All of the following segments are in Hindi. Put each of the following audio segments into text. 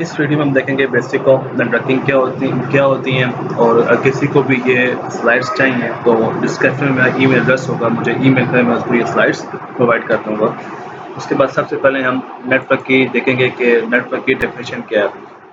इस वीडियो में हम देखेंगे बेसिक ऑफ नेटवर्किंग क्या होती हैं और किसी को भी ये स्लाइड्स चाहिए तो डिस्क्रिप्शन में मेरा ईमेल एड्रेस होगा, मुझे ईमेल कर मैं उसको ये स्लाइड्स प्रोवाइड कर दूँगा। उसके बाद सबसे पहले हम नेटवर्क की देखेंगे कि नेटवर्क की डेफिनेशन क्या है।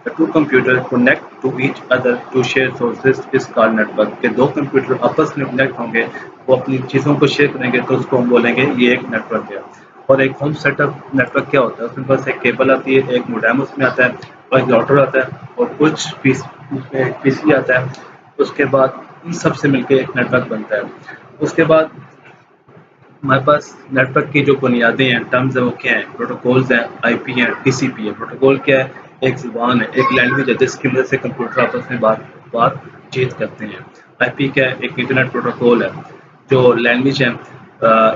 The two computer connect to each other to share sources is called network. के दो कंप्यूटर आपस में कनेक्ट होंगे, वो अपनी चीज़ों को शेयर करेंगे तो उसको हम बोलेंगे ये एक नेटवर्क है। और एक होम सेटअप नेटवर्क क्या होता है, उसमें बस एक केबल आती है, एक मोडेम उसमें आता है और एक राउटर आता है और कुछ पीसी आता है। उसके बाद इन सब से मिलकर एक नेटवर्क बनता है। उसके बाद हमारे पास नेटवर्क की जो बुनियादें हैं, टर्म्स हैं, वो क्या हैं? प्रोटोकॉल्स हैं, आईपी हैं, टीसीपी है। प्रोटोकॉल क्या है? एक ज़ुबान है, एक लैंग्वेज है जिसकी मदद से कंप्यूटर आपस में बातचीत करते हैं। आईपी क्या है? एक इंटरनेट प्रोटोकॉल है। जो लैंग्वेज है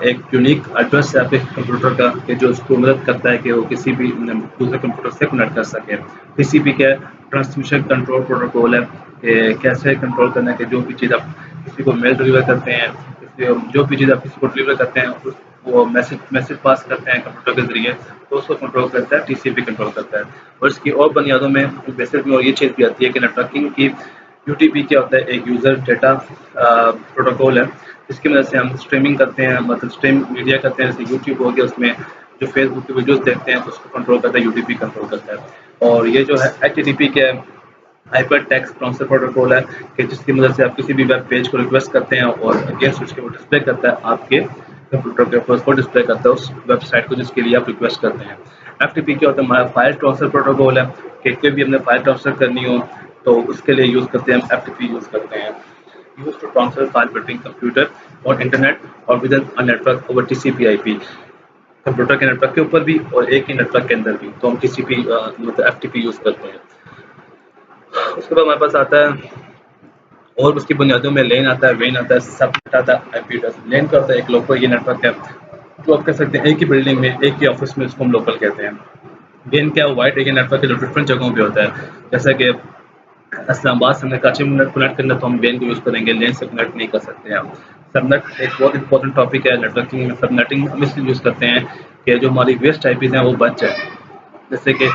एक यूनिक एड्रेस है आपके कंप्यूटर का कि जो उसको मदद करता है कि वो किसी भी दूसरे कंप्यूटर से कनेक्ट कर सके। टीसीपी क्या है? ट्रांसमिशन कंट्रोल प्रोटोकॉल है कि कैसे कंट्रोल करना है कि जो भी चीज़ आप किसी को मेल डिलीवर करते हैं, जो भी चीज़ आप किसी को डिलीवर करते हैं वो मैसेज पास करते हैं कंप्यूटर के ज़रिए, तो उसको कंट्रोल करता है, टीसीपी कंट्रोल करता है। और इसकी और बुनियादों में बेसिक में और ये चीज़ भी आती है कि नेटवर्किंग की यूटीपी क्या होता है? एक यूज़र डेटा प्रोटोकॉल है जिसकी मदद से हम स्ट्रीमिंग करते हैं, मतलब स्ट्रीम मीडिया करते हैं, जैसे यूट्यूब हो गया, उसमें जो फेसबुक की वीडियोज़ देखते हैं तो उसको कंट्रोल करता है, यूटीपी कंट्रोल करता है। और ये जो है एचटीटीपी क्या है? हाइपर टेक्स्ट ट्रांसफर प्रोटोकॉल है कि जिसकी मदद से आप किसी भी वेब पेज को रिक्वेस्ट करते हैं और अगेंस्ट उसके वो डिस्प्ले करता है आपके कंप्यूटर के ऊपर, उसको डिस्प्ले करता है उस वेबसाइट को जिसके लिए आप रिक्वेस्ट करते हैं। एफटीपी क्या होता है? हमारा फाइल ट्रांसफर प्रोटोकॉल है कि कोई भी हमने फाइल ट्रांसफर करनी हो तो उसके लिए यूज़ करते हैं, हम एफटीपी यूज़ करते हैं। Use to transfer file between computer और इंटरनेट और with a network over TCP IP. Computer के नेटवर्क के ऊपर भी और एक ही नेटवर्क के अंदर भी, तो हम टीसीपी मतलब एफटीपी यूज़ करते हैं। उसके बाद हमारे पास आता है और उसकी बुनियादों में लेन आता है, वेन आता है, सबनेट आता है, आईपी एड्रेस। लेन क्या होता है? एक लोकल ये नेटवर्क है जो आप कह सकते हैं एक ही बिल्डिंग में, एक ही ऑफिस में, इसको हम लोकल कहते हैं। वेन क्या है? वाइड एरिया नेटवर्क है जो डिफरेंट जगहों पे होता है। जैसा कि इस्लामाबाद से हमने कराची में कनेक्ट करना तो हम वेन को यूज़ करेंगे, लेन से कनेक्ट नहीं कर सकते हम। सबनेट एक बहुत इंपॉर्टेंट टॉपिक है नेटवर्किंग में। सबनेटिंग हम इसलिए यूज़ करते हैं कि जो हमारी वेस्ट आईपीज़ हैं वो बच जाए। जैसे कि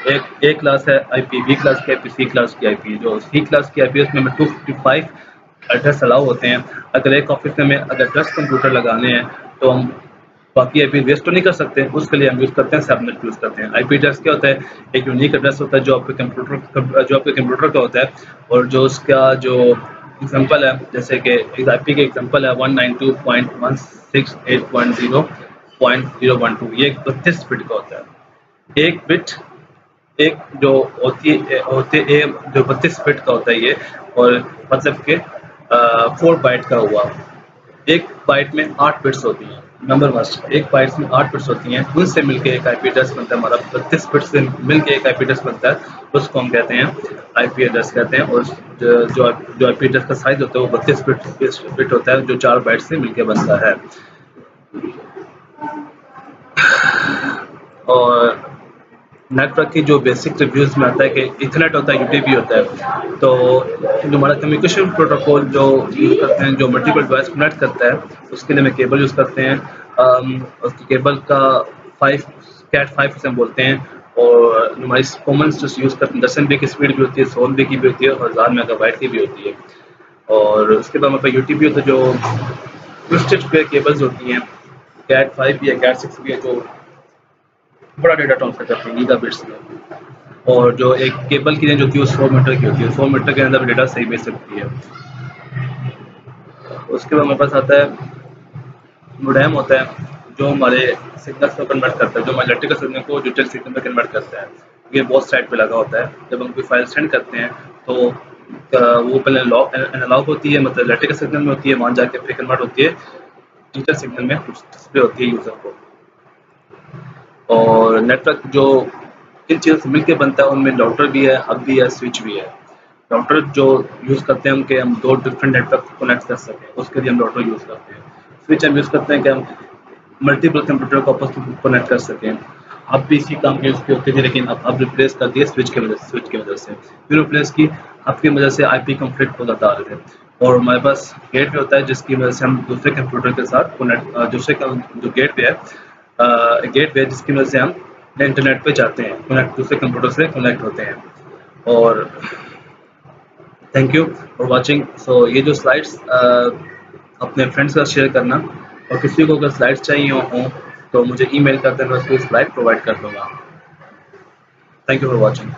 एक ए क्लास है आईपी, बी क्लास की आईपी, सी क्लास की आईपी। जो सी क्लास की आईपी है उसमें हमें 255 एड्रेस अलाउ होते हैं। अगर एक ऑफिस में हमें अगर 10 कंप्यूटर लगाने हैं तो हम बाकी आईपी वेस्ट तो नहीं कर सकते, उसके लिए हम यूज़ करते हैं सबनेट यूज़ करते हैं। आईपी एड्रेस क्या होता है? एक यूनिक एड्रेस होता है जो आपके कंप्यूटर का होता है और जो उसका जो एग्जांपल है, जैसे कि इस आईपी के एग्जांपल है 192.168.0.012। ये 32 बिट का होता है। एक बिट एक जो होती है जो 32 बिट का होता है ये, और मतलब कि 4 बाइट का हुआ। एक बाइट में 8 बिट्स होती हैं, नंबर मस्ट। एक बाइट्स में 8 बिट्स होती हैं, उनसे मिलके एक आईपी एड्रेस बनता है हमारा। 32 बिट से मिलके एक आईपी एड्रेस बनता है, उसको हम कहते हैं आईपी एड्रेस कहते हैं। और जो आईपी एड्रेस का साइज होता है वो 32 बिट होता है जो 4 बाइट से मिलके बनता है। और नेटवर्क की जो बेसिक रिव्यूज़ में आता है कि इथरनेट होता है, यूटीपी होता है। तो जो हमारा कम्युनिकेशन प्रोटोकॉल जो यूज़ करते हैं, जो मल्टीपल डिवाइस कनेक्ट करता है, उसके लिए हम केबल यूज़ करते हैं। उसकी केबल का 5 कैट 5 जिसे हम बोलते हैं। और हमारी कॉमन जो यूज़ करते हैं 10 एमबी की स्पीड भी होती है, 100 एमबी की भी होती है और 1000 मेगाबाइट की भी होती है। और उसके बाद हमारे पास यूटीपी होता है जो ट्विस्टेड पेयर केबल्स होती हैं। कैट 5 भी है, कैट 6 भी है, जो बड़ा डेटा ट्रांसफर करती है गीगाबिट्स में। और जो एक केबल की रेंज होती है वो 100 मीटर की होती है, 100 मीटर के अंदर डेटा सही भेज सकती है। उसके बाद हमारे पास आता है मोडेम होता है जो हमारे सिग्नल्स को कन्वर्ट करता है, जो हमारे इलेक्ट्रिकल सिग्नल को डिजिटल सिग्नल में कन्वर्ट करता है। ये बहुत साइड पे लगा होता है। जब हम कोई फाइल सेंड करते हैं तो वो पहले एनालॉग होती है, मतलब इलेक्ट्रिकल सिग्नल में होती है, वहाँ जाके फिर कन्वर्ट होती है डिजिटल सिग्नल में, कुछ डिस्प्ले होती है यूज़र को। और नेटवर्क जो इन चीज़ों से मिलके बनता है उनमें राउटर भी है, हब भी है, स्विच भी है। राउटर जो यूज़ करते हैं हम कि हम 2 डिफरेंट नेटवर्क को कनेक्ट कर सकें, उसके लिए हम राउटर यूज़ करते हैं। स्विच हम यूज़ करते हैं कि हम मल्टीपल कंप्यूटर को आपस में कनेक्ट कर सकें। हब भी इसी काम के उसकी होती थी, लेकिन अब हब रिप्लेस कर दिए स्विच की वजह से। फिर रिप्लेस की हब की वजह से आईपी कॉन्फ्लिक्ट हो जाता आ रहे थे। और हमारे पास गेटवे होता है जिसकी वजह से हम दूसरे कंप्यूटर के साथ कनेक्ट, दूसरे का जो गेटवे है जिसकी वजह से हम इंटरनेट पे जाते हैं, कनेक्ट दूसरे कंप्यूटर से कनेक्ट होते हैं। और थैंक यू फॉर वाचिंग। सो ये जो स्लाइड्स अपने फ्रेंड्स के साथ शेयर करना, और किसी को अगर स्लाइड्स चाहिए हों तो मुझे ईमेल कर देना, मैं उसको स्लाइड प्रोवाइड कर दूँगा। Thank you for watching.